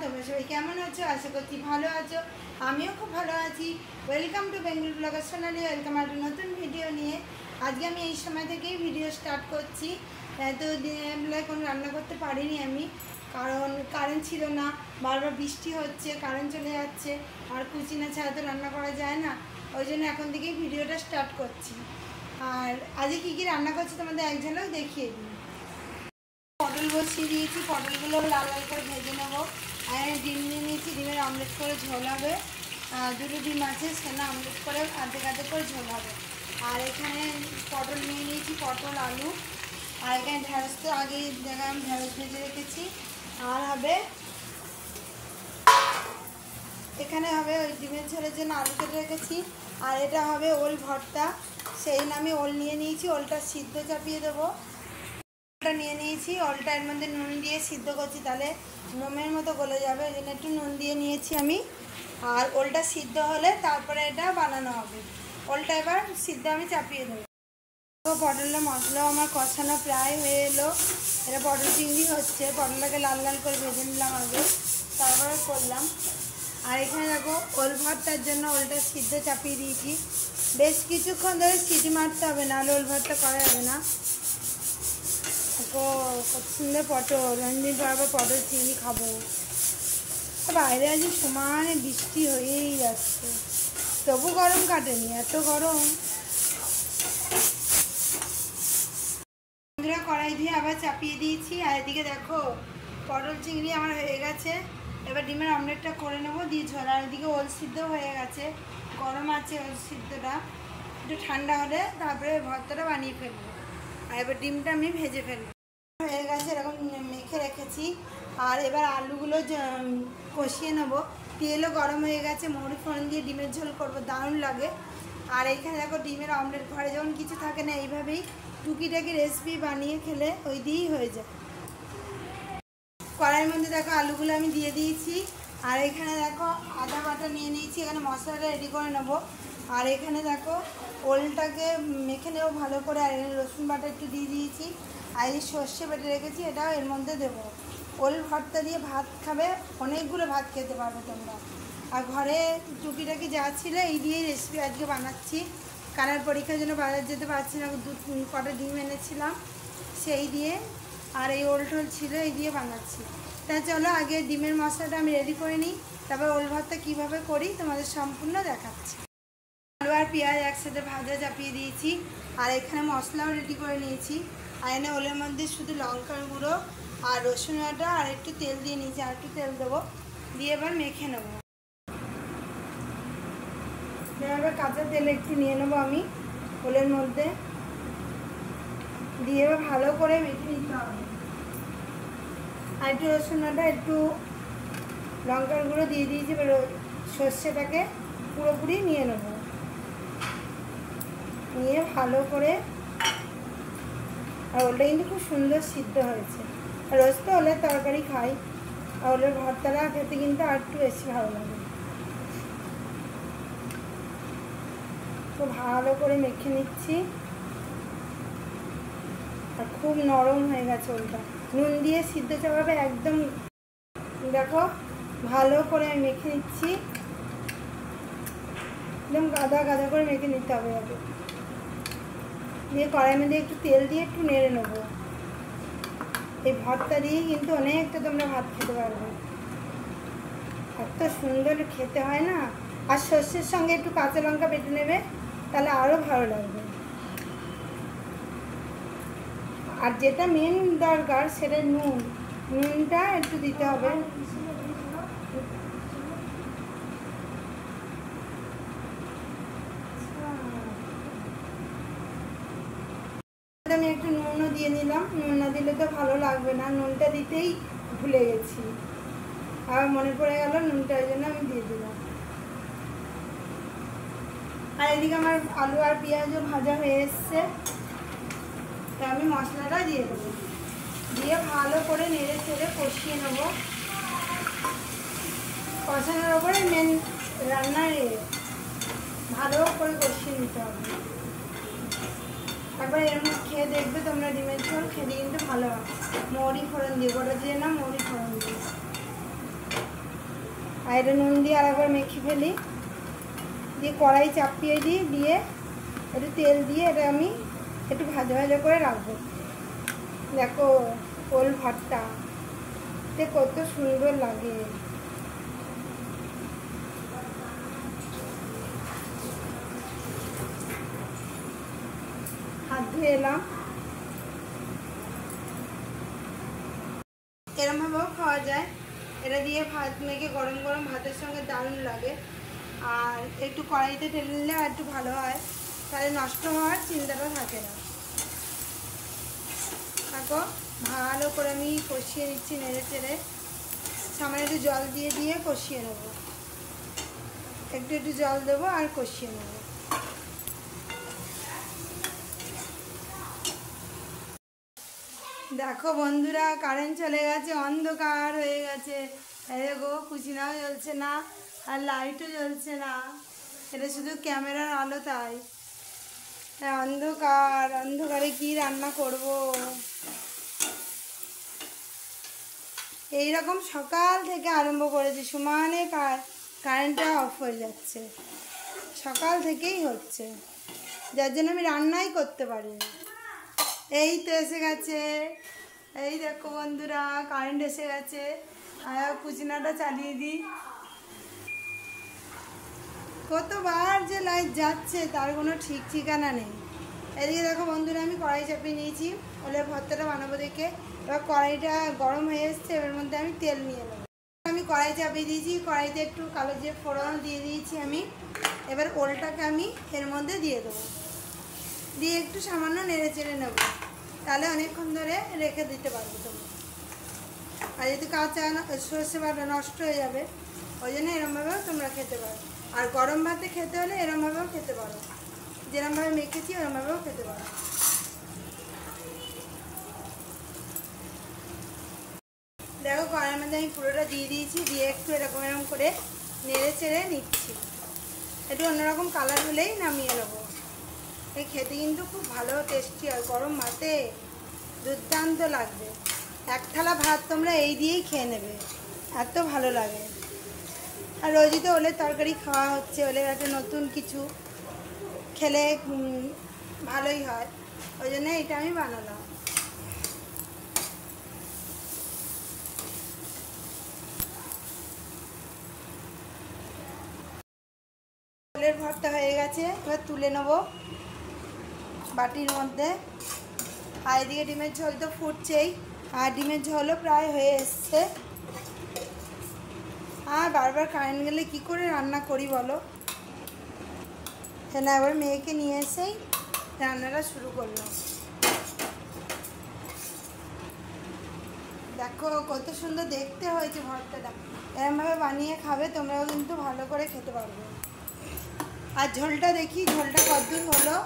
তোমরা সবাই কেমন আছো? আশা করছি ভালো আছো। আমিও খুব ভালো আছি। Welcome to Bengal blogger Sonali. Welcome একটা নতুন ভিডিও নিয়ে। আজকে আমি এই সময় থেকেই ভিডিও স্টার্ট করছি। তো দিনের বেলায় কোনো রান্না করতে পারিনি আমি, কারণ কারেন্ট ছিল না, বারবার বৃষ্টি হচ্ছে, কারেন্ট চলে যাচ্ছে, আর কুচিনা ছাড়া তো রান্না করা যায় না। ওই জন্য এখন থেকেই ভিডিওটা স্টার্ট করছি। আর আজকে কী কী রান্না করছি তোমাদের এক ঝলক দেখিয়ে দিই। পটল বসিয়ে দিয়েছি, পটলগুলো লাল লাল করে ভেজে নেবো। আর ডিম নিয়ে নিয়েছি, ডিমের অমলেট করে ঝোল হবে। দুটো ডিম আছে, সেটা অমলেট করে আধে করে ঝোল হবে। আর এখানে পটল নিয়ে নিয়েছি, পটল আলু। আর এখানে ঢ্যাঁড়স তো আগেই দেখলাম, ঢ্যাঁড়স ভেজে রেখেছি। আর হবে এখানে হবে ওই ডিমের ঝোলের জন্য আলু কেটে রেখেছি। আর এটা হবে ওল ভর্তা, সেই নামে ওল নিয়ে নিয়েছি। ওলটা সিদ্ধ চাপিয়ে দেবো। নিয়ে নিয়েছি, ওলটা এর মধ্যে নুন দিয়ে সিদ্ধ করছি, তাহলে মোমের মতো গলে যাবে, ওই জন্য একটু নুন দিয়ে নিয়েছি আমি। আর ওলটা সিদ্ধ হলে তারপরে এটা বানানো হবে। ওলটা এবার সিদ্ধ আমি চাপিয়ে দেবো। পটলের মশলাও আমার কষানো প্রায় হয়ে এলো। এটা পটল চিংড়ি হচ্ছে, পটলটাকে লাল লাল করে ভেজে নিলাম আগে, তারপরে করলাম। আর এখানে দেখো ওল ভর্তার জন্য ওলটা সিদ্ধ চাপিয়ে দিয়েছি। বেশ কিছুক্ষণ ধরে সিটি মারতে হবে, নাহলে ওল ভর্তা করা যাবে না। কত সুন্দর পটল, অনেকদিন পর আবার পটল চিংড়ি খাবো। বাইরে আজ সমানে বৃষ্টি হয়েই যাচ্ছে, তবু গরম কাটেনি, এত গরম। কড়াই দিয়ে আবার চাপিয়ে দিয়েছি। আর এদিকে দেখো পটল চিংড়ি আমার হয়ে গেছে। এবার ডিমের অমলেটটা করে নেবো, দিয়ে ঝোল। আর এদিকে ওল সিদ্ধ হয়ে গেছে, গরম আছে ওল সিদ্ধটা, একটু ঠান্ডা হলে তারপরে ভর্তাটা বানিয়ে ফেলবো। আর এবার ডিমটা আমি ভেজে ফেলবো। হয়ে গেছে, এরকম মেখে রেখেছি। আর এবার আলুগুলো কষিয়ে নেবো। তেলও গরম হয়ে গেছে, মৌরি ফোড়ন দিয়ে ডিমের ঝোল করবো, দারুণ লাগে। আর এইখানে দেখো ডিমের অমলেট, ঘরে যখন কিছু থাকে না, এইভাবেই টুকিটাকি রেসিপি বানিয়ে খেলে ওই দিয়েই হয়ে যায়। কড়াইয়ের মধ্যে দেখো আলুগুলো আমি দিয়ে দিয়েছি। আর এখানে দেখো আদা বাটা নিয়ে নিয়েছি, এখানে মশলাটা রেডি করে নেবো। আর এখানে দেখো ওলটাকে মেখে নেবো ভালো করে। আর এখানে রসুন বাটা একটু দিয়ে দিয়েছি। আর এই সর্ষে বেটে রেখেছি, এটাও এর মধ্যে দেবো। ওল ভর্তা দিয়ে ভাত খাবে, অনেকগুলো ভাত খেতে পারবে তোমরা। আর ঘরে টুকিটাকি যা ছিল এই দিয়েই রেসিপি আজকে বানাচ্ছি। কানার পরীক্ষার জন্য বাজার যেতে পারছি না, কটা ডিম এনেছিলাম সেই দিয়ে, আর এই ওল টোল ছিল এই দিয়ে বানাচ্ছি। তাই চলো আগে ডিমের মশলাটা আমি রেডি করে নিই, তারপর ওল ভর্তা কীভাবে করি তোমাদের সম্পূর্ণ দেখাচ্ছি। আলু আর পেঁয়াজ একসাথে ভাজা চাপিয়ে দিয়েছি। আর এখানে মশলাও রেডি করে নিয়েছি। আর এনে ওলের মধ্যে শুধু লঙ্কার গুঁড়ো আর রসুন বাটা আর একটু তেল দিয়ে নিয়েছি, আর একটু তেল দেবো, দিয়ে এবার মেখে নেবো। এবার কাঁচা তেল একটু নিয়ে নেবো আমি ওলের মধ্যে, দিয়ে এবার ভালো করে মেখে নিতে হবে। আর একটু রসুন বাটা একটু লঙ্কার গুঁড়ো দিয়ে দিয়েছি। এবার সর্ষেটাকে পুরোপুরি নিয়ে নেব, নিয়ে ভালো করে। আর ওলটা কিন্তু খুব সুন্দর সিদ্ধ হয়েছে। আর রোজ তো ওলের তরকারি খাই, আর ওলের ভর্তাটা খেতে কিন্তু আর একটু বেশি ভালো লাগে। তো ভালো করে মেখে নিচ্ছি। আর খুব নরম হয়ে গেছে ওলটা, নুন দিয়ে সিদ্ধ চাপাবে একদম। দেখো ভালো করে আমি মেখে নিচ্ছি, একদম গাদা গাদা করে মেখে নিতে হবে আগে। দিয়ে কড়াইয়ের মধ্যে একটু তেল দিয়ে একটু নেড়ে নেবো। এই ভর্তা দিয়েই কিন্তু অনেকটা তোমরা ভাত খেতে পারবে, এত সুন্দর খেতে হয় না। আর সর্ষের সঙ্গে একটু কাঁচা লঙ্কা বেটে নেবে, তাহলে আরও ভালো লাগবে। আর যেটা মেন দরকার সেটা নুনটা একটু দিতে হবে। আমি একটু নুনও দিয়ে নিলাম, নুন না দিলে তো ভালো লাগবে না, নুনটা দিতেই ভুলে গেছি, আবার মনে পড়ে গেল নুনটা, ওই জন্য আমি দিয়ে দিলাম। আর এদিকে আমার আলু আর পেঁয়াজও ভাজা হয়ে এসছে, তা আমি মশলাটা দিয়ে দেবো, দিয়ে ভালো করে নেড়ে চেড়ে কষিয়ে নেবো। কষানোর ওপরে মেন রান্নার ভালো করে কষিয়ে নিতে হবে। তারপরে এরকম খেয়ে দেখবে তোমরা, ডিমের ঝোল খেতে কিন্তু ভালো হয়। মৌরি ফোড়ন দিয়ে, গোটা দিয়ে না, মৌরি ফোড়ন দিয়ে। এটা নুন দিয়ে আরেকবার মেখে ফেলি, দিয়ে কড়াই চাপিয়ে দিই, দিয়ে একটু তেল দিয়ে এটা আমি একটু ভাজা ভাজা করে রাখবো। দেখো ওল ভর্তা কত সুন্দর লাগে। হাত ধুয়ে এলাম। এরমভাবেও খাওয়া যায়, এটা দিয়ে ভাত মেখে গরম গরম ভাতের সঙ্গে দারুণ লাগে। আর একটু কড়াইতে ঢেলে নিলে আর একটু ভালো হয়, তাহলে নষ্ট হওয়ার চিন্তাটা থাকে না। দেখো ভালো করে আমি কষিয়ে নিচ্ছি, নেড়ে চেড়ে সামান্য একটু জল দিয়ে দিয়ে কষিয়ে নেব। একটু একটু জল দেবো আর কষিয়ে নেব। দেখো বন্ধুরা, কারেন্ট চলে গেছে, অন্ধকার হয়ে গেছে। দেখো কুচিনাও জ্বলছে না আর লাইটও জ্বলছে না, এটা শুধু ক্যামেরার আলো। তাই অন্ধকার, অন্ধকারে কি রান্না করব? এইরকম সকাল থেকে আরম্ভ করেছি, সমানে কারেন্টটা অফ হয়ে যাচ্ছে, সকাল থেকেই হচ্ছে, যার জন্য আমি রান্নাই করতে পারিনি। এই তো এসে গেছে, এই দেখো বন্ধুরা কারেন্ট এসে গেছে। কুচিনাটা চালিয়ে দিই। কতবার যে লাইট যাচ্ছে তার কোনো ঠিক ঠিকানা নেই। এদিকে দেখো বন্ধুরা, আমি কড়াই চাপিয়ে নিয়েছি ওলের ভর্তাটা বানাবো দেখে। এবার কড়াইটা গরম হয়ে এসছে, এর মধ্যে আমি তেল নিয়ে নেবো। আমি কড়াই চাপিয়ে দিয়েছি, কড়াইতে একটু কালো জিরে ফোড়ন দিয়ে দিয়েছি আমি। এবার ওলটাকে আমি এর মধ্যে দিয়ে দেবো, দিয়ে একটু সামান্য নেড়ে চেড়ে নেবো, তাহলে অনেকক্ষণ ধরে রেখে দিতে পারবো তোমরা। আর যদি কাঁচা সর্ষে বাটা নষ্ট হয়ে যাবে, ওই জন্য এরমভাবেও তোমরা খেতে পারো। আর গরম ভাতে খেতে হলে এরমভাবেও খেতে পারো, যেরমভাবে মেখেছি ওরমভাবেও খেতে পারো। দেখো কড়াইয়ের মধ্যে আমি পুরোটা দিয়ে দিয়েছি, দিয়ে একটু এরকম এরকম করে নেড়ে চেড়ে নিচ্ছি। একটু অন্যরকম কালার হলেই নামিয়ে নেবো। এই খেতে কিন্তু খুব ভালো টেস্টি হয়, গরম ভাতে দুর্দান্ত লাগবে। এক থালা ভাত তোমরা এই দিয়েই খেয়ে নেবে, এত ভালো লাগে। আর রোজই তো ওলের তরকারি খাওয়া হচ্ছে, ওলের একটা নতুন কিছু খেলে ভালোই হয়, ওই জন্য এটা আমি বানালাম। ওলের ভর্তা হয়ে গেছে, এবার তুলে নেবো বাটির মধ্যে। আর এদিকে ডিমের ঝোল তো ফুটছেই, আর ডিমের ঝোলও প্রায় হয়ে এসছে। আর বারবার কারেন্ট গেলে কি করে রান্না করি বলো? না, এবার মেয়েকে নিয়ে এসেই রান্নাটা শুরু করলাম। দেখো কত সুন্দর দেখতে হয়েছে ভর্তাটা। এরমভাবে বানিয়ে খাবে, তোমরাও কিন্তু ভালো করে খেতে পারবে। আর ঝোলটা দেখি, ঝোলটা কতদূর হলো।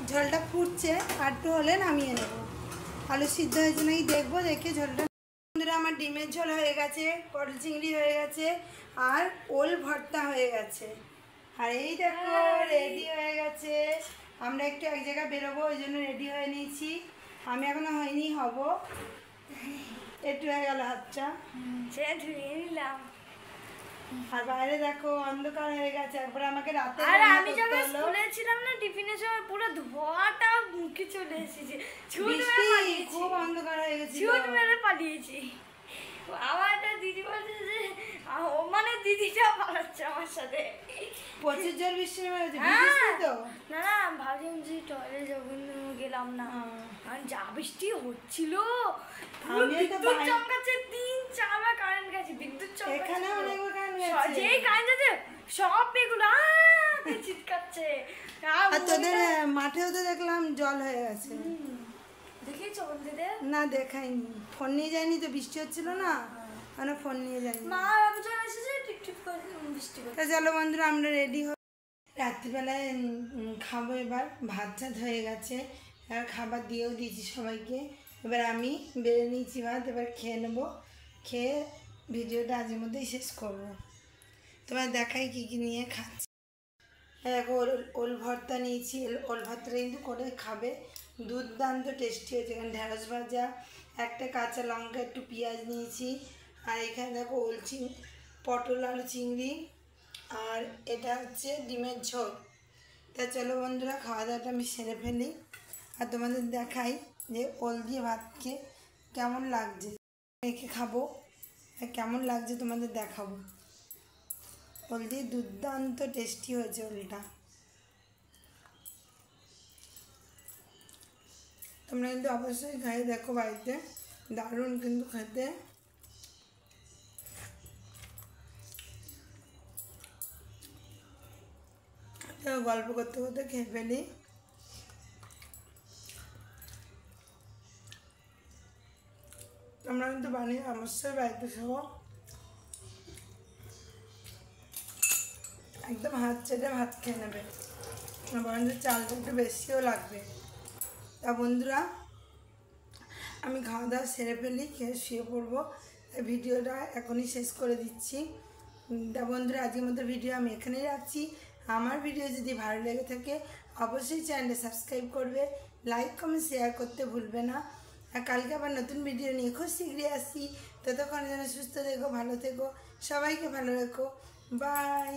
ঝোলটা ফুটছে, আর একটু হলে নামিয়ে নেব। আলু সিদ্ধ হয়েছে নাকি দেখবো, দেখে ঝোলটা। বন্ধুরা আমার ডিমের ঝোল হয়ে গেছে, পটল চিংড়ি হয়ে গেছে, আর ওল ভর্তা হয়ে গেছে। আর এই দেখো রেডি হয়ে গেছে। আমরা একটু এক জায়গায় বেরোবো, ওই জন্য রেডি হয়ে নিয়েছি। আমি এখনো হয়নি, হব। একটু হয়ে গেল হাতটা, ধুয়ে নিলাম। আর বাইরে দেখো অন্ধকার হয়ে গেছে, একবার আমাকে রাতে। আর আমি যখন স্কুলে ছিলাম না, টিফিনের সময় পুরো ধোঁয়াটা মুখে চলে এসেছে, খুব অন্ধকার হয়ে গেছে, ছুট মেরে পালিয়েছি। আমার একটা দিদি বলছে যে মানে দিদিটা পালাচ্ছে আমার সাথে। প্রচুর জোর বৃষ্টি হয়েছে তো। না না, ভাবছিলাম যে টয়লেট যখন গেলাম না, আর যা বৃষ্টি হচ্ছিল, বিদ্যুৎ চমকাচ্ছে, 3-4 বার কারেন্ট গেছে, বিদ্যুৎ চমকাচ্ছে, যেই কারেন্ট আছে সব এগুলো চিৎকাচ্ছে। আর তোদের মাঠেও তো দেখলাম জল হয়ে গেছে, দেখেছো বন্ধুদের? না দেখাইনি, ফোন নিয়ে যায়নি তো, বৃষ্টি হচ্ছিল না, মানে ফোন নিয়ে যায়নি। মা যখন এসেছে টিপটিপ করে বৃষ্টি করছে। চলো বন্ধুরা আমরা রেডি হই, রাত্রিবেলায় খাবো। এবার ভাত টাত হয়ে গেছে, আর খাবার দিয়েও দিয়েছি সবাইকে। এবার আমি বেড়ে নিয়েছি ভাত, এবার খেয়ে নেবো। খেয়ে ভিডিওটা আজকের মধ্যেই শেষ করবো। তোমার দেখাই কী কী নিয়ে খাচ্ছি। দেখো ওল ভর্তা নিয়েছি, ওল ভর্তাটা কিন্তু করে খাবে, দুর্দান্ত টেস্টি হয়েছে। এখানে ঢেঁড়স ভাজা, একটা কাঁচা লঙ্কা, একটু পেঁয়াজ নিয়েছি, আর এখানে দেখো পটল আলু চিংড়ি, আর এটা হচ্ছে ডিমের ঝোল। তা চলো বন্ধুরা, খাওয়া দাওয়াটা আমি সেরে ফেলি আর তোমাদের দেখাই যে ওল দিয়ে ভাতকে কেমন লাগছে, মেখে খাবো কেমন লাগছে তোমাদের দেখাবো। ওল দিয়ে দুর্দান্ত টেস্টি হয়েছে ওলটা। তোমরা কিন্তু অবশ্যই খাই দেখো বাড়িতে, দারুণ কিন্তু খেতে। তো গল্প করতে করতে খেয়ে ফেলি। তোমরা কিন্তু বানিয়ে অবশ্যই বাড়িতে খাবো, একদম হাত চেটে ভাত খেয়ে নেবে, বরঞ্চ চালটা একটু বেশিও লাগবে। তা বন্ধুরা, আমি খাওয়া দাওয়া সেরে ফেলি, খেয়ে শুয়ে পড়বো। ভিডিওটা এখনই শেষ করে দিচ্ছি। তা বন্ধুরা, আজকের মতো ভিডিও আমি এখানেই রাখছি। আমার ভিডিও যদি ভালো লেগে থাকে অবশ্যই চ্যানেলটা সাবস্ক্রাইব করবে, লাইক কমেন্ট শেয়ার করতে ভুলবে না। আর কালকে আবার নতুন ভিডিও নিয়ে খুব শীঘ্রই আসি। ততক্ষণ যেন সুস্থ থেকো, ভালো থেকো, সবাইকে ভালো রেখো। বাই।